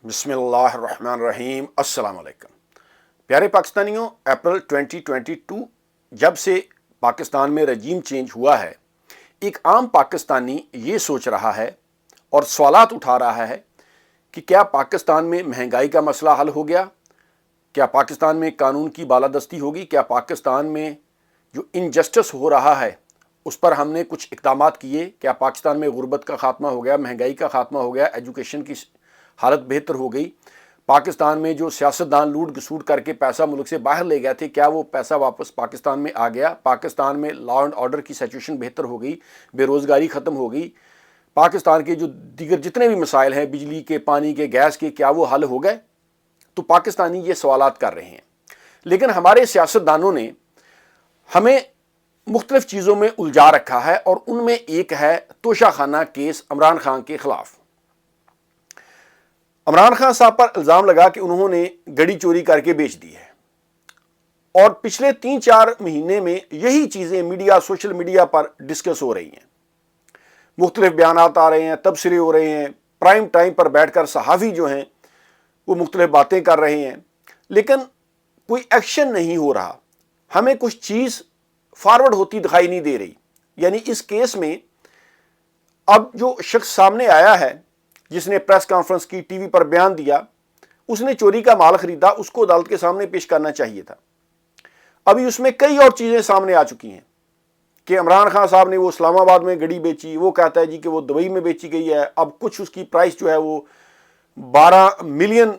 बिस्मिल्लाहिर्रहमानिर्रहीम। अस्सलाम वालेकुम। प्यारे पाकिस्तानियों, अप्रैल 2022 जब से पाकिस्तान में रजीम चेंज हुआ है, एक आम पाकिस्तानी ये सोच रहा है और सवालात उठा रहा है कि क्या पाकिस्तान में महंगाई का मसला हल हो गया, क्या पाकिस्तान में कानून की बालादस्ती होगी, क्या पाकिस्तान में जो इनजस्टिस हो रहा है उस पर हमने कुछ इक़दामात किए, क्या पाकिस्तान में गुर्बत का खात्मा हो गया, महंगाई का खात्मा हो गया, एजुकेशन की हालत बेहतर हो गई, पाकिस्तान में जो सियासतदान लूट घसूट करके पैसा मुल्क से बाहर ले गए थे क्या वो पैसा वापस पाकिस्तान में आ गया, पाकिस्तान में लॉ एंड ऑर्डर की सिचुएशन बेहतर हो गई, बेरोज़गारी ख़त्म हो गई, पाकिस्तान के जो दीगर जितने भी मसाइल हैं बिजली के, पानी के, गैस के, क्या वो हल हो गए? तो पाकिस्तानी ये सवालात कर रहे हैं। लेकिन हमारे सियासतदानों ने हमें मुख्तलिफ चीज़ों में उलझा रखा है और उनमें एक है तोशाखाना केस इमरान खान के खिलाफ। इमरान खान साहब पर इल्ज़ाम लगा कि उन्होंने गड़ी चोरी करके बेच दी है और पिछले 3-4 महीने में यही चीज़ें मीडिया, सोशल मीडिया पर डिस्कस हो रही हैं, मुख्तलिफ बयानात आ रहे हैं, तबसरे हो रहे हैं, प्राइम टाइम पर बैठकर सहाफ़ी जो हैं वो मुख्तलिफ बातें कर रहे हैं, लेकिन कोई एक्शन नहीं हो रहा। हमें कुछ चीज़ फॉरवर्ड होती दिखाई नहीं दे रही। यानी इस केस में अब जो शख्स सामने आया है जिसने प्रेस कॉन्फ्रेंस की, टीवी पर बयान दिया, उसने चोरी का माल खरीदा, उसको अदालत के सामने पेश करना चाहिए था। अभी उसमें कई और चीज़ें सामने आ चुकी हैं कि इमरान खान साहब ने वो इस्लामाबाद में गड़ी बेची, वो कहता है जी कि वो दुबई में बेची गई है, अब कुछ उसकी प्राइस जो है वो 12 मिलियन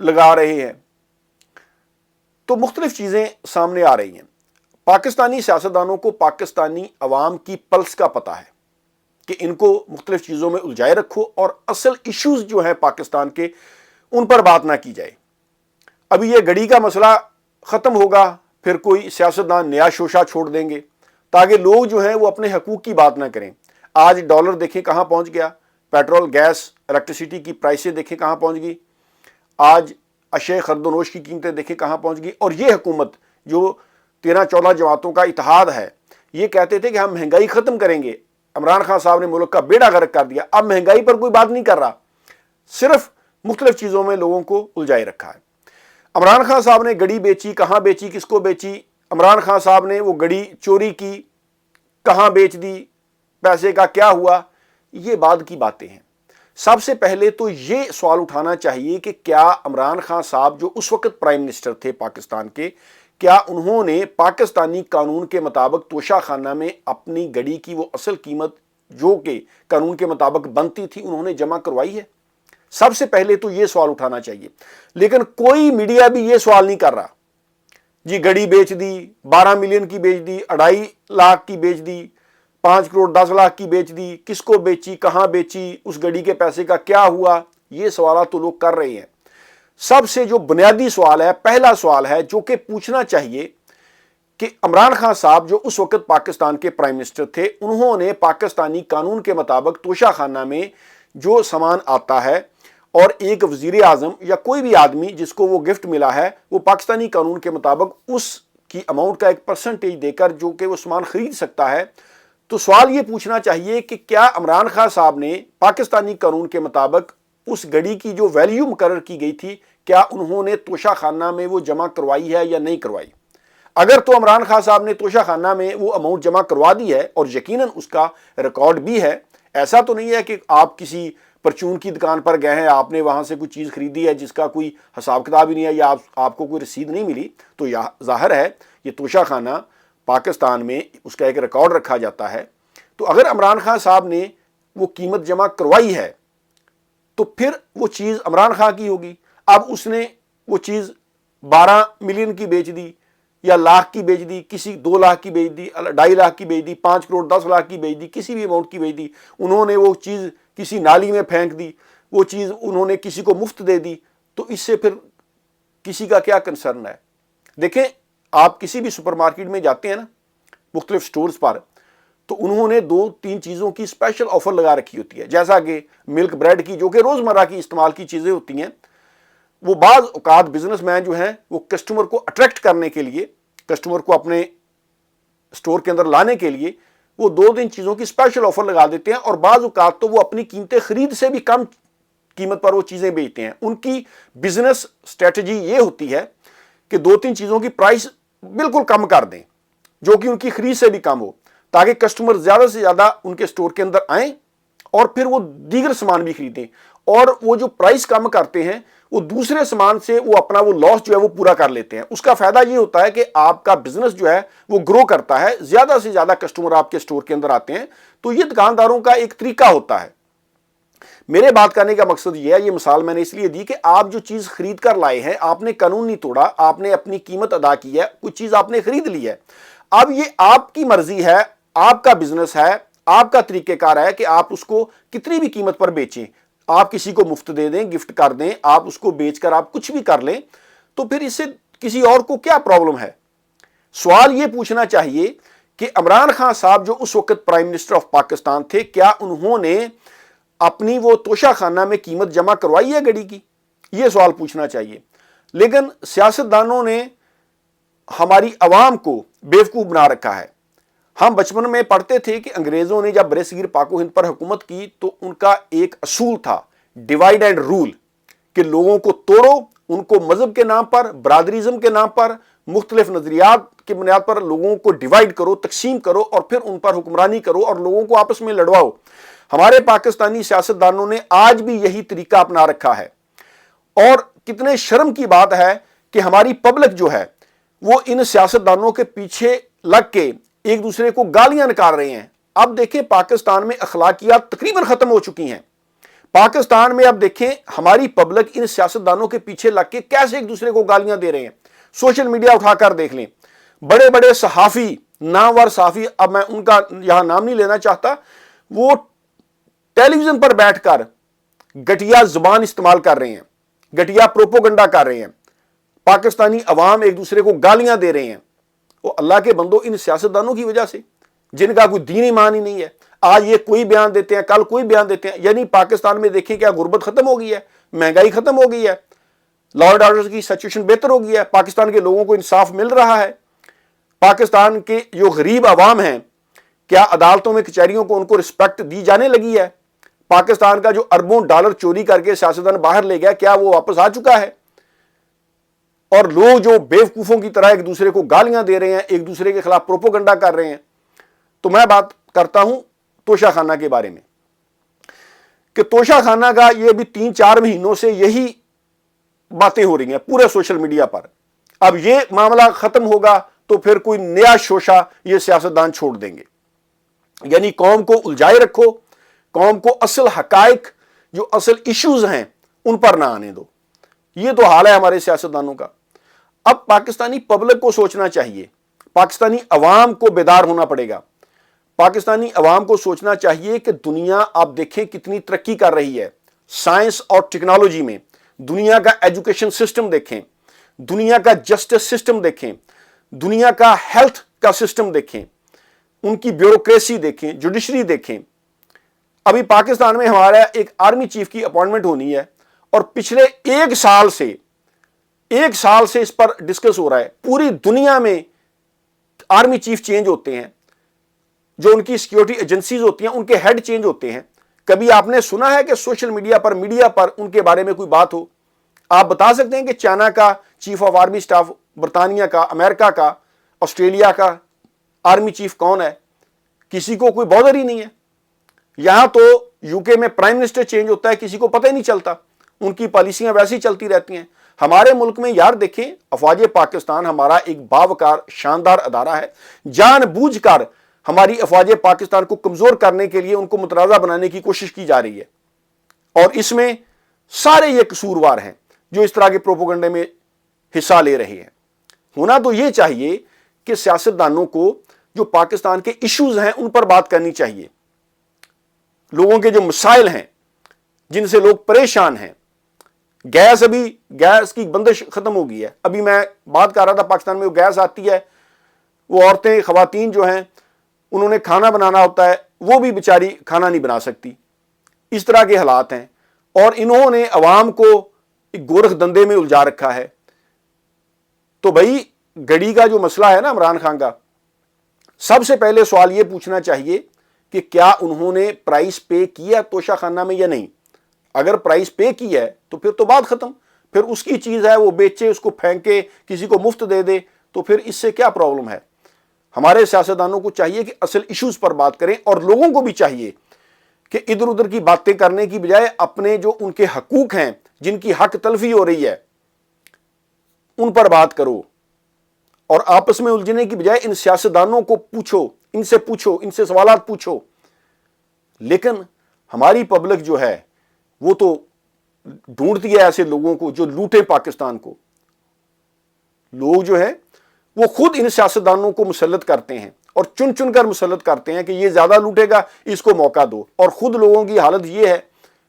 लगा रहे हैं। तो मुख्तलिफ चीज़ें सामने आ रही हैं। पाकिस्तानी सियासतदानों को पाकिस्तानी अवाम की पल्स का पता है कि इनको मुख्तलिफ चीज़ों में उलझाए रखो और असल इश्यूज जो हैं पाकिस्तान के उन पर बात ना की जाए। अभी ये गड़ी का मसला ख़त्म होगा, फिर कोई सियासतदान नया शोशा छोड़ देंगे ताकि लोग जो हैं वो अपने हकूक़ की बात ना करें। आज डॉलर देखें कहाँ पहुँच गया, पेट्रोल, गैस, इलेक्ट्रिसिटी की प्राइसें देखें कहाँ पहुँच गई, आज अशे खरदोनोश की कीमतें देखें कहाँ पहुँच गई। और ये हुकूमत जो 13-14 जमातों का इत्तेहाद है, ये कहते थे कि हम महंगाई ख़त्म करेंगे। इमरान खान साहब ने मुल्क का बेड़ा गर्क कर दिया। अब महंगाई पर कोई बात नहीं कर रहा, सिर्फ मुख्तलिफ चीज़ों में लोगों को उलझाए रखा है। इमरान खान साहब ने गड़ी बेची, कहाँ बेची, किसको बेची, इमरान खान साहब ने वो गड़ी चोरी की, कहाँ बेच दी, पैसे का क्या हुआ, ये बाद की बातें हैं। सबसे पहले तो ये सवाल उठाना चाहिए कि क्या इमरान खान साहब जो उस वक्त प्राइम मिनिस्टर थे पाकिस्तान के, क्या उन्होंने पाकिस्तानी कानून के मुताबिक तोशाखाना में अपनी गड़ी की वो असल कीमत जो कि कानून के मुताबिक बनती थी उन्होंने जमा करवाई है? सबसे पहले तो ये सवाल उठाना चाहिए। लेकिन कोई मीडिया भी ये सवाल नहीं कर रहा जी गड़ी बेच दी, 12 मिलियन की बेच दी, 2.5 लाख की बेच दी, 5 करोड़ 10 लाख की बेच दी, किसको बेची, कहाँ बेची, उस गड़ी के पैसे का क्या हुआ, ये सवाल तो लोग कर रहे हैं। सबसे जो बुनियादी सवाल है, पहला सवाल है जो कि पूछना चाहिए कि इमरान खान साहब जो उस वक्त पाकिस्तान के प्राइम मिनिस्टर थे, उन्होंने पाकिस्तानी कानून के मुताबिक तोशाखाना में जो सामान आता है और एक वजीर आज़म या कोई भी आदमी जिसको वो गिफ्ट मिला है, वो पाकिस्तानी कानून के मुताबिक उसकी अमाउंट का एक परसेंटेज देकर जो कि वो सामान खरीद सकता है, तो सवाल ये पूछना चाहिए कि क्या इमरान खान साहब ने पाकिस्तानी कानून के मुताबिक उस गड़ी की जो वैल्यू मुकर्रर की गई थी, क्या उन्होंने तोशाखाना में वो जमा करवाई है या नहीं करवाई? अगर तो इमरान खान साहब ने तोशाखाना में वो अमाउंट जमा करवा दी है और यकीनन उसका रिकॉर्ड भी है, ऐसा तो नहीं है कि आप किसी परचून की दुकान पर गए हैं, आपने वहां से कोई चीज़ खरीदी है जिसका कोई हिसाब किताब ही नहीं है या आपको कोई रसीद नहीं मिली, तो यह जाहिर है ये तोशाखाना पाकिस्तान में उसका एक रिकॉर्ड रखा जाता है। तो अगर इमरान खान साहब ने वो कीमत जमा करवाई है तो फिर वो चीज़ इमरान खान की होगी। अब उसने वो चीज़ 12 मिलियन की बेच दी या लाख की बेच दी, किसी 2 लाख की बेच दी, 2.5 लाख की बेच दी, 5 करोड़ 10 लाख की बेच दी, किसी भी अमाउंट की बेच दी, उन्होंने वो चीज़ किसी नाली में फेंक दी, वो चीज़ उन्होंने किसी को मुफ्त दे दी, तो इससे फिर किसी का क्या कंसर्न है? देखें, आप किसी भी सुपरमार्केट में जाते हैं ना, मुख्तलिफ स्टोर्स पर, तो उन्होंने 2-3 चीज़ों की स्पेशल ऑफर लगा रखी होती है, जैसा कि मिल्क ब्रेड की जो कि रोज़मर्रा की इस्तेमाल की चीज़ें होती हैं। वो बाज़ औक़ात बिजनेसमैन जो हैं वो कस्टमर को अट्रैक्ट करने के लिए, कस्टमर को अपने स्टोर के अंदर लाने के लिए वो 2-3 चीज़ों की स्पेशल ऑफर लगा देते हैं और बाज़ औक़ात तो वो अपनी कीमतें खरीद से भी कम कीमत पर वो चीजें बेचते हैं। उनकी बिजनेस स्ट्रेटजी ये होती है कि 2-3 चीजों की प्राइस बिल्कुल कम कर दें जो कि उनकी खरीद से भी कम हो, ताकि कस्टमर ज्यादा से ज्यादा उनके स्टोर के अंदर आए और फिर वो दीगर सामान भी खरीदें। और वो जो प्राइस कम करते हैं वो दूसरे सामान से वो अपना वो लॉस जो है वो पूरा कर लेते हैं। उसका फायदा ये होता है कि आपका बिजनेस जो है वो ग्रो करता है, ज्यादा से ज्यादा कस्टमर आपके स्टोर के अंदर आते हैं। तो ये दुकानदारों का एक तरीका होता है। मेरे बात करने का मकसद ये है, ये मिसाल मैंने इसलिए दी कि आप जो चीज खरीद कर लाए हैं, आपने कानून नहीं तोड़ा, आपने अपनी कीमत अदा की है, कुछ चीज आपने खरीद ली है। अब ये आपकी मर्जी है, आपका बिजनेस है, आपका तरीकेकार है कि आप उसको कितनी भी कीमत पर बेचें। आप किसी को मुफ्त दे दें, गिफ्ट कर दें, आप उसको बेचकर आप कुछ भी कर लें, तो फिर इससे किसी और को क्या प्रॉब्लम है। सवाल ये पूछना चाहिए कि इमरान खान साहब जो उस वक्त प्राइम मिनिस्टर ऑफ पाकिस्तान थे, क्या उन्होंने अपनी वो तोशाखाना में कीमत जमा करवाई है घड़ी की? ये सवाल पूछना चाहिए। लेकिन सियासतदानों ने हमारी आवाम को बेवकूफ बना रखा है। हम बचपन में पढ़ते थे कि अंग्रेजों ने जब बरसगीर पाको हिंद पर हुकूमत की तो उनका एक असूल था, डिवाइड एंड रूल, कि लोगों को तोड़ो, उनको मजहब के नाम पर, बरादरीज़म के नाम पर, मुख्तलिफ नजरियात की बुनियाद पर लोगों को डिवाइड करो, तकसीम करो और फिर उन पर हुक्मरानी करो और लोगों को आपस में लड़वाओ। हमारे पाकिस्तानी सियासतदानों ने आज भी यही तरीका अपना रखा है। और कितने शर्म की बात है कि हमारी पब्लिक जो है वो इन सियासतदानों के पीछे लग के एक दूसरे को गालियां निकाल रहे हैं। अब देखें, पाकिस्तान में अखलाकियात तकरीबन खत्म हो चुकी हैं। पाकिस्तान में अब देखें हमारी पब्लिक इन सियासतदानों के पीछे लग के कैसे एक दूसरे को गालियां दे रहे हैं। सोशल मीडिया उठाकर देख लें, बड़े बड़े सहाफी, नामवर सहाफी, अब मैं उनका यहां नाम नहीं लेना चाहता, वो टेलीविजन पर बैठकर घटिया जुबान इस्तेमाल कर रहे हैं, घटिया प्रोपोगंडा कर रहे हैं, पाकिस्तानी अवाम एक दूसरे को गालियां दे रहे हैं। वो अल्लाह के बंदो, इन सियासतदानों की वजह से, जिनका कोई दीन ईमान ही नहीं है। आज ये कोई बयान देते हैं, कल कोई बयान देते हैं। यानी पाकिस्तान में देखें क्या गुर्बत खत्म हो गई है, महंगाई खत्म हो गई है, लॉ एंड ऑर्डर की सिचुएशन बेहतर हो गई है, पाकिस्तान के लोगों को इंसाफ मिल रहा है। पाकिस्तान के जो गरीब अवाम हैं, क्या अदालतों में कचहरियों को उनको रिस्पेक्ट दी जाने लगी है? पाकिस्तान का जो अरबों डॉलर चोरी करके सियासतदान बाहर ले गया, क्या वो वापस आ चुका है? और लोग जो बेवकूफों की तरह एक दूसरे को गालियां दे रहे हैं, एक दूसरे के खिलाफ प्रोपोगंडा कर रहे हैं। तो मैं बात करता हूं तोशाखाना के बारे में कि तोशाखाना का ये भी 3-4 महीनों से यही बातें हो रही हैं पूरे सोशल मीडिया पर। अब ये मामला खत्म होगा तो फिर कोई नया शोशा ये सियासतदान छोड़ देंगे। यानी कौम को उलझाए रखो, कौम को असल हकायक, जो असल इश्यूज हैं उन पर ना आने दो। ये तो हाल है हमारे सियासतदानों का। अब पाकिस्तानी पब्लिक को सोचना चाहिए, पाकिस्तानी अवाम को बेदार होना पड़ेगा। पाकिस्तानी अवाम को सोचना चाहिए कि दुनिया आप देखें कितनी तरक्की कर रही है साइंस और टेक्नोलॉजी में। दुनिया का एजुकेशन सिस्टम देखें, दुनिया का जस्टिस सिस्टम देखें, दुनिया का हेल्थ का सिस्टम देखें, उनकी ब्यूरोक्रेसी देखें, जुडिशरी देखें। अभी पाकिस्तान में हमारा एक आर्मी चीफ की अपॉइंटमेंट होनी है और पिछले एक साल से इस पर डिस्कस हो रहा है। पूरी दुनिया में आर्मी चीफ चेंज होते हैं, जो उनकी सिक्योरिटी एजेंसीज होती हैं उनके हेड चेंज होते हैं। कभी आपने सुना है कि सोशल मीडिया पर, मीडिया पर उनके बारे में कोई बात हो? आप बता सकते हैं कि चाइना का चीफ ऑफ आर्मी स्टाफ, बरतानिया का, अमेरिका का, ऑस्ट्रेलिया का आर्मी चीफ कौन है? किसी को कोई बॉदर ही नहीं है। यहां तो यूके में प्राइम मिनिस्टर चेंज होता है, किसी को पता ही नहीं चलता, उनकी पॉलिसियां वैसी चलती रहती हैं। हमारे मुल्क में यार देखें, अफवाज पाकिस्तान हमारा एक बावकार शानदार अदारा है। जानबूझकर हमारी अफवाज पाकिस्तान को कमजोर करने के लिए, उनको मुतराजा बनाने की कोशिश की जा रही है। और इसमें सारे ये कसूरवार हैं जो इस तरह के प्रोपोगंडे में हिस्सा ले रहे हैं। होना तो ये चाहिए कि सियासतदानों को जो पाकिस्तान के इश्यूज हैं उन पर बात करनी चाहिए। लोगों के जो मसाइल हैं, जिनसे लोग परेशान हैं। गैस, अभी गैस की बंदिश खत्म हो गई है। अभी मैं बात कर रहा था, पाकिस्तान में वो गैस आती है, वो औरतें, खवातीन जो हैं, उन्होंने खाना बनाना होता है, वो भी बेचारी खाना नहीं बना सकती। इस तरह के हालात हैं और इन्होंने अवाम को एक गोरख धंधे में उलझा रखा है। तो भाई घड़ी का जो मसला है ना इमरान खान का, सबसे पहले सवाल ये पूछना चाहिए कि क्या उन्होंने प्राइस पे किया तोशाखाना में या नहीं। اگر پرائز پے کی ہے تو پھر تو بات ختم، پھر اس کی چیز ہے، وہ بیچے، اس کو پھینکے، کسی کو مفت دے دے، تو پھر اس سے کیا پرابلم ہے؟ ہمارے سیاستدانوں کو چاہیے کہ اصل ایشوز پر بات کریں، اور لوگوں کو بھی چاہیے کہ ادھر ادھر کی باتیں کرنے کی بجائے اپنے جو ان کے حقوق ہیں، جن کی حق تلفی ہو رہی ہے، ان پر بات کرو، اور آپس میں الجھنے کی بجائے ان سیاستدانوں کو پوچھو، ان سے سوالات پوچھو۔ لیکن ہماری پبلک جو ہے وہ تو ڈھونڈتی ہے ایسے لوگوں کو جو لوٹیں پاکستان کو۔ لوگ جو ہیں وہ خود ان سیاستدانوں کو مسلط کرتے ہیں، اور چن چن کر مسلط کرتے ہیں کہ یہ زیادہ لوٹے گا، اس کو موقع دو، اور خود لوگوں کی حالت یہ ہے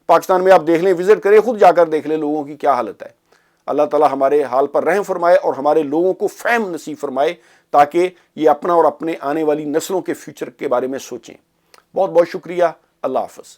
پاکستان میں، آپ دیکھ لیں، وزٹ کریں، خود جا کر دیکھ لیں لوگوں کی کیا حالت ہے۔ اللہ تعالی ہمارے حال پر رحم فرمائے اور ہمارے لوگوں کو فہم نصیب فرمائے، تاکہ یہ اپنا اور اپنے آنے والی نسلوں کے فیوچر کے بارے میں سوچیں۔ بہت بہت شکریہ، اللہ حافظ۔